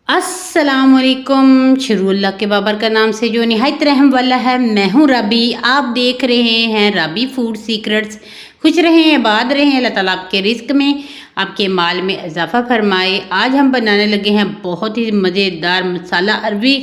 अस्सलामुअलैकुम। शुरुल्लाह के बाबर का नाम से जो निहायत रहम वाला है। मैं हूँ रबी। आप देख रहे हैं रबी फूड सीक्रेट्स। खुश रहें, आबाद रहें, अल्लाह ताला आपके रिस्क में, आपके माल में इजाफा फरमाए। आज हम बनाने लगे हैं बहुत ही मज़ेदार मसाला अरबी।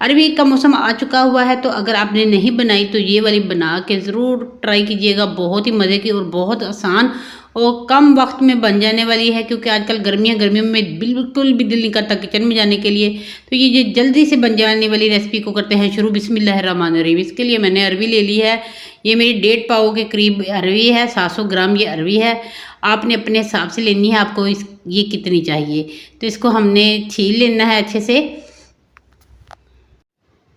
अरबी का मौसम आ चुका हुआ है, तो अगर आपने नहीं बनाई तो ये वाली बना के ज़रूर ट्राई कीजिएगा। बहुत ही मज़े की और बहुत आसान और कम वक्त में बन जाने वाली है, क्योंकि आजकल गर्मियों में बिल्कुल भी दिल नहीं करता किचन में जाने के लिए। तो ये जल्दी से बन जाने वाली रेसिपी को करते हैं शुरू। बिस्मिल्लाहिर्रहमानिर्रहीम। इसके लिए मैंने अरवी ले ली है। ये मेरी 1.5 पाव के करीब अरवी है। 700 ग्राम ये अरवी है। आपने अपने हिसाब से लेनी है, आपको ये कितनी चाहिए। तो इसको हमने छील लेना है अच्छे से।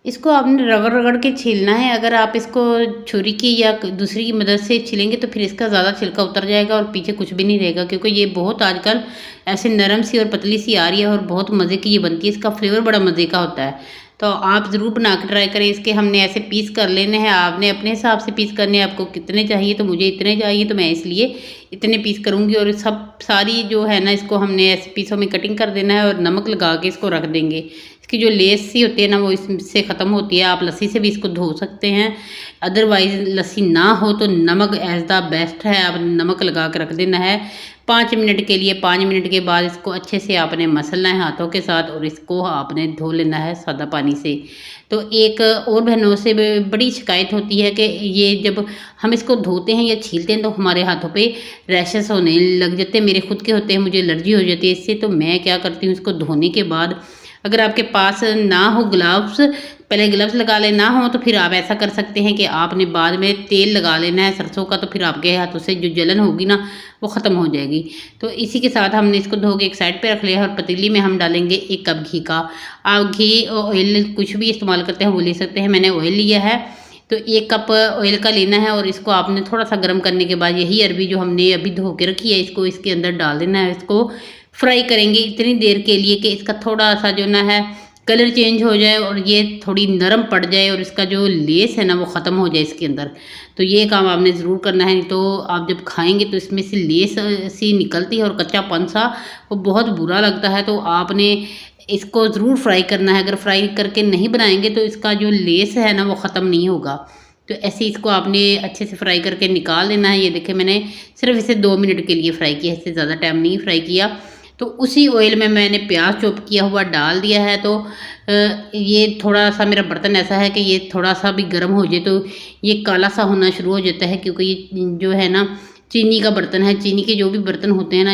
इसको आपने रगड़ रगड़ के छीलना है। अगर आप इसको छुरी की या दूसरी की मदद से छीलेंगे तो फिर इसका ज़्यादा छिलका उतर जाएगा और पीछे कुछ भी नहीं रहेगा, क्योंकि ये बहुत आजकल ऐसे नरम सी और पतली सी आ रही है और बहुत मज़े की ये बनती है। इसका फ्लेवर बड़ा मज़े का होता है। तो आप ज़रूर बना के ट्राई करें। इसके हमने ऐसे पीस कर लेने हैं। आपने अपने हिसाब से पीस करने हैं। आपको कितने चाहिए, तो मुझे इतने चाहिए तो मैं इसलिए इतने पीस करूँगी। और सब सारी जो है ना, इसको हमने ऐसे पीसों में कटिंग कर देना है और नमक लगा के इसको रख देंगे। इसकी जो लेस सी होती है ना, वो इससे ख़त्म होती है। आप लस्सी से भी इसको धो सकते हैं। अदरवाइज़ लस्सी ना हो तो नमक एज़ द बेस्ट है। आप नमक लगा के रख देना है 5 मिनट के लिए। 5 मिनट के बाद इसको अच्छे से आपने मसलना है हाथों के साथ और इसको आपने धो लेना है सादा पानी से। तो एक और बहनों से बड़ी शिकायत होती है कि ये जब हम इसको धोते हैं या छीलते हैं तो हमारे हाथों पे रैशेस होने लग जाते हैं। मेरे खुद के होते हैं, मुझे एलर्जी हो जाती है इससे। तो मैं क्या करती हूँ, इसको धोने के बाद अगर आपके पास ना हो ग्लव्स, पहले ग्लव्स लगा ले, ना हो तो फिर आप ऐसा कर सकते हैं कि आपने बाद में तेल लगा लेना है सरसों का। तो फिर आपके हाथों से जो जलन होगी ना, वो ख़त्म हो जाएगी। तो इसी के साथ हमने इसको धो के एक साइड पे रख लिया है और पतीली में हम डालेंगे 1 कप घी का। आप घी ऑयल कुछ भी इस्तेमाल करते हैं वो ले सकते हैं। मैंने ऑयल लिया है, तो 1 कप ऑयल का लेना है। और इसको आपने थोड़ा सा गर्म करने के बाद यही अरबी जो हमने अभी धो के रखी है, इसको इसके अंदर डाल देना है। इसको फ्राई करेंगे इतनी देर के लिए कि इसका थोड़ा सा जो ना है कलर चेंज हो जाए और ये थोड़ी नरम पड़ जाए और इसका जो लेस है ना वो ख़त्म हो जाए इसके अंदर। तो ये काम आपने ज़रूर करना है, नहीं तो आप जब खाएंगे तो इसमें से लेस सी निकलती है और कच्चापन सा वो बहुत बुरा लगता है। तो आपने इसको ज़रूर फ्राई करना है। अगर फ्राई करके नहीं बनाएंगे तो इसका जो लेस है ना वो ख़त्म नहीं होगा। तो ऐसे इसको आपने अच्छे से फ्राई करके निकाल लेना है। ये देखिए, मैंने सिर्फ इसे 2 मिनट के लिए फ्राई किया, इससे ज़्यादा टाइम नहीं फ्राई किया। तो उसी ऑयल में मैंने प्याज चॉप किया हुआ डाल दिया है। तो ये थोड़ा सा मेरा बर्तन ऐसा है कि ये थोड़ा सा भी गर्म हो जाए तो ये काला सा होना शुरू हो जाता है, क्योंकि ये जो है ना चीनी का बर्तन है। चीनी के जो भी बर्तन होते हैं ना,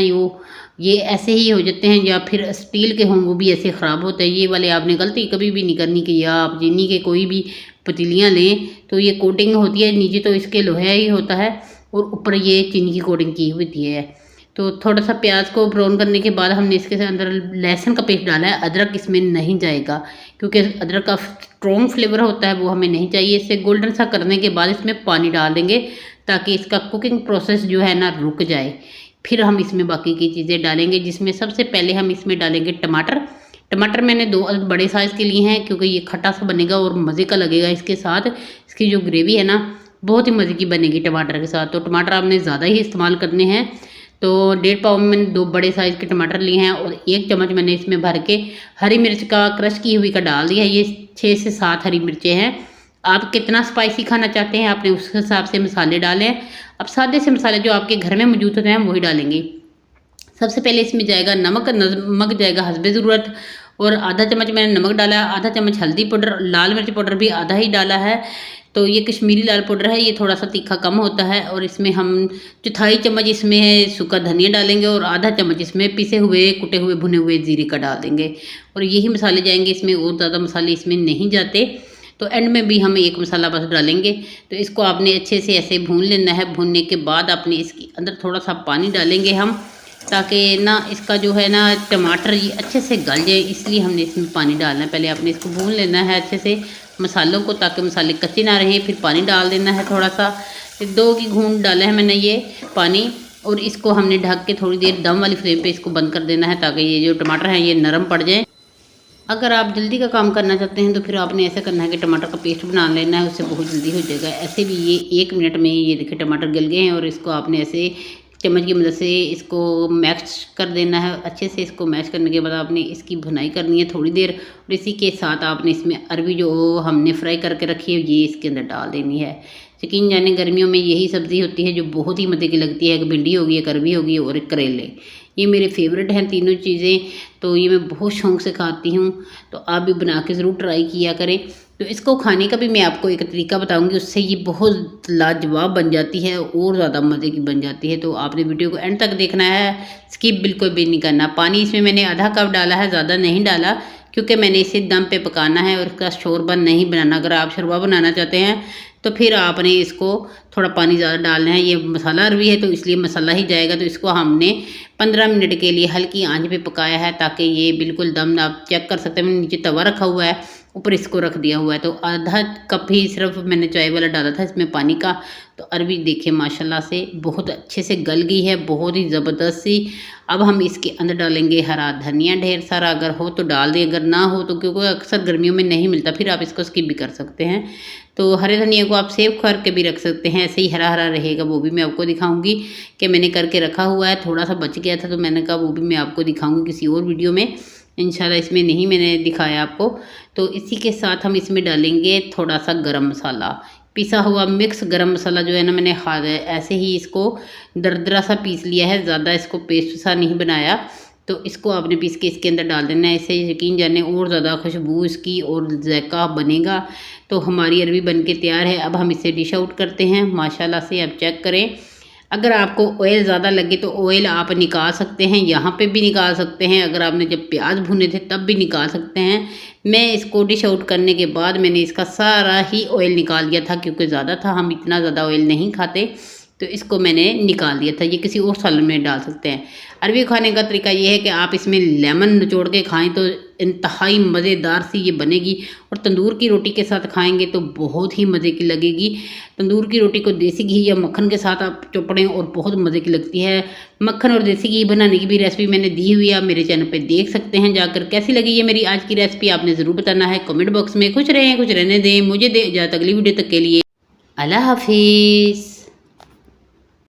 ये ऐसे ही हो जाते हैं, या फिर स्टील के हों वो भी ऐसे ख़राब होते हैं। ये वाले आपने गलती कभी भी नहीं करनी कि या आप चीनी के कोई भी पतीलियाँ लें तो ये कोटिंग होती है, नीचे तो इसके लोहा ही होता है और ऊपर ये चीनी की कोटिंग की होती है। तो थोड़ा सा प्याज को ब्राउन करने के बाद हमने इसके अंदर लहसुन का पेस्ट डाला है। अदरक इसमें नहीं जाएगा, क्योंकि अदरक का स्ट्रॉन्ग फ्लेवर होता है, वो हमें नहीं चाहिए। इसे गोल्डन सा करने के बाद इसमें पानी डाल देंगे ताकि इसका कुकिंग प्रोसेस जो है ना रुक जाए। फिर हम इसमें बाकी की चीज़ें डालेंगे, जिसमें सबसे पहले हम इसमें डालेंगे टमाटर। टमाटर मैंने 2 बड़े साइज़ के लिए हैं, क्योंकि ये खट्टा सा बनेगा और मज़े का लगेगा इसके साथ। इसकी जो ग्रेवी है ना बहुत ही मज़े की बनेगी टमाटर के साथ। तो टमाटर आपने ज़्यादा ही इस्तेमाल करने हैं। तो 1.5 पाव में मैंने 2 बड़े साइज़ के टमाटर लिए हैं और 1 चम्मच मैंने इसमें भर के हरी मिर्च का क्रश की हुई का डाल दिया है। ये 6 से 7 हरी मिर्चें हैं। आप कितना स्पाइसी खाना चाहते हैं आपने उस हिसाब से मसाले डालें। अब सादे से मसाले जो आपके घर में मौजूद होते हैं वही डालेंगे। सबसे पहले इसमें जाएगा नमक। नमक जाएगा हस्बे ज़रूरत और आधा चम्मच मैंने नमक डाला है। आधा चम्मच हल्दी पाउडर, लाल मिर्च पाउडर भी आधा ही डाला है। तो ये कश्मीरी लाल पाउडर है, ये थोड़ा सा तीखा कम होता है। और इसमें हम 1/4 चम्मच इसमें सूखा धनिया डालेंगे और आधा चम्मच इसमें पिसे हुए कुटे हुए भुने हुए जीरे का डाल देंगे। और यही मसाले जाएंगे इसमें, और ज़्यादा मसाले इसमें नहीं जाते। तो एंड में भी हम 1 मसाला बस डालेंगे। तो इसको आपने अच्छे से ऐसे भून लेना है। भूनने के बाद आपने इसके अंदर थोड़ा सा पानी डालेंगे हम, ताकि ना इसका जो है ना टमाटर ये अच्छे से गल जाए, इसलिए हमने इसमें पानी डालना है। पहले आपने इसको भून लेना है अच्छे से मसालों को, ताकि मसाले कच्चे ना रहें। फिर पानी डाल देना है थोड़ा सा, 2 की घूंट डाला है मैंने ये पानी। और इसको हमने ढक के थोड़ी देर दम वाली फ्लेम पे इसको बंद कर देना है, ताकि ये जो टमाटर हैं ये नरम पड़ जाए। अगर आप जल्दी का काम करना चाहते हैं तो फिर आपने ऐसा करना है कि टमाटर का पेस्ट बना लेना है, उससे बहुत जल्दी हो जाएगा। ऐसे भी ये 1 मिनट में ही ये देखिए टमाटर गल गए हैं। और इसको आपने ऐसे चम्मच की मदद से इसको मैश कर देना है अच्छे से। इसको मैश करने के बाद आपने इसकी भुनाई करनी है थोड़ी देर, और इसी के साथ आपने इसमें अरबी जो हमने फ्राई करके रखी है ये इसके अंदर डाल देनी है। यकीन जाने गर्मियों में यही सब्ज़ी होती है जो बहुत ही मज़े की लगती है। एक भिंडी होगी, एक अरबी होगी और एक करेले, ये मेरे फेवरेट हैं तीनों चीज़ें। तो ये मैं बहुत शौक़ से खाती हूँ, तो आप भी बना के ज़रूर ट्राई किया करें। तो इसको खाने का भी मैं आपको एक तरीका बताऊंगी, उससे ये बहुत लाजवाब बन जाती है और ज़्यादा मज़े की बन जाती है। तो आपने वीडियो को एंड तक देखना है, स्किप बिल्कुल भी नहीं करना। पानी इसमें मैंने आधा कप डाला है, ज़्यादा नहीं डाला, क्योंकि मैंने इसे दम पे पकाना है और इसका शोरबा नहीं बनाना। अगर आप शोरबा बनाना चाहते हैं तो फिर आपने इसको थोड़ा पानी ज़्यादा डालना है। ये मसाला अरबी है तो इसलिए मसाला ही जाएगा। तो इसको हमने 15 मिनट के लिए हल्की आंच पे पकाया है, ताकि ये बिल्कुल दम, आप चेक कर सकते हैं। मैंने नीचे तवा रखा हुआ है, ऊपर इसको रख दिया हुआ है। तो आधा कप ही सिर्फ मैंने चाय वाला डाला था इसमें पानी का। तो अरबी देखिए माशाल्लाह से बहुत अच्छे से गल गई है, बहुत ही ज़बरदस्त सी। अब हम इसके अंदर डालेंगे हरा धनिया ढेर सारा, अगर हो तो डाल दें, अगर ना हो तो क्योंकि अक्सर गर्मियों में नहीं मिलता, फिर आप इसको स्किप भी कर सकते हैं। तो हरे धनिया को आप सेव करके भी रख सकते हैं, ऐसे ही हरा हरा रहेगा, वो भी मैं आपको दिखाऊंगी कि मैंने करके रखा हुआ है। थोड़ा सा बच गया था तो मैंने कहा वो भी मैं आपको दिखाऊंगी किसी और वीडियो में, इंशाल्लाह इसमें नहीं मैंने दिखाया आपको। तो इसी के साथ हम इसमें डालेंगे थोड़ा सा गरम मसाला, पिसा हुआ मिक्स गरम मसाला जो है ना, मैंने ऐसे ही इसको दरदरा सा पीस लिया है, ज़्यादा इसको पेस्ट सा नहीं बनाया। तो इसको आपने पीस के इसके अंदर डाल देना है, इससे यकीन जाने और ज़्यादा खुशबू इसकी और जायका बनेगा। तो हमारी अरबी बन के तैयार है। अब हम इसे डिश आउट करते हैं। माशाल्लाह से आप चेक करें, अगर आपको ऑयल ज़्यादा लगे तो ऑयल आप निकाल सकते हैं, यहाँ पे भी निकाल सकते हैं। अगर आपने जब प्याज भुने थे तब भी निकाल सकते हैं। मैं इसको डिश आउट करने के बाद मैंने इसका सारा ही ऑयल निकाल दिया था, क्योंकि ज़्यादा था, हम इतना ज़्यादा ऑयल नहीं खाते, तो इसको मैंने निकाल दिया था। ये किसी और सालन में डाल सकते हैं। अरबी खाने का तरीका ये है कि आप इसमें लेमन निचोड़ के खाएं तो इंतहाई मज़ेदार सी ये बनेगी, और तंदूर की रोटी के साथ खाएंगे तो बहुत ही मज़े की लगेगी। तंदूर की रोटी को देसी घी या मक्खन के साथ आप चोपड़ें और बहुत मज़े की लगती है। मक्खन और देसी घी बनाने की भी रेसिपी मैंने दी हुई है, आप मेरे चैनल पे देख सकते हैं जाकर। कैसी लगी ये मेरी आज की रेसिपी आपने ज़रूर बताना है कमेंट बॉक्स में। खुश रहें, खुश रहने दें, मुझे दे इजाज़त अगली वीडियो तक के लिए। अल्लाह हाफिज़।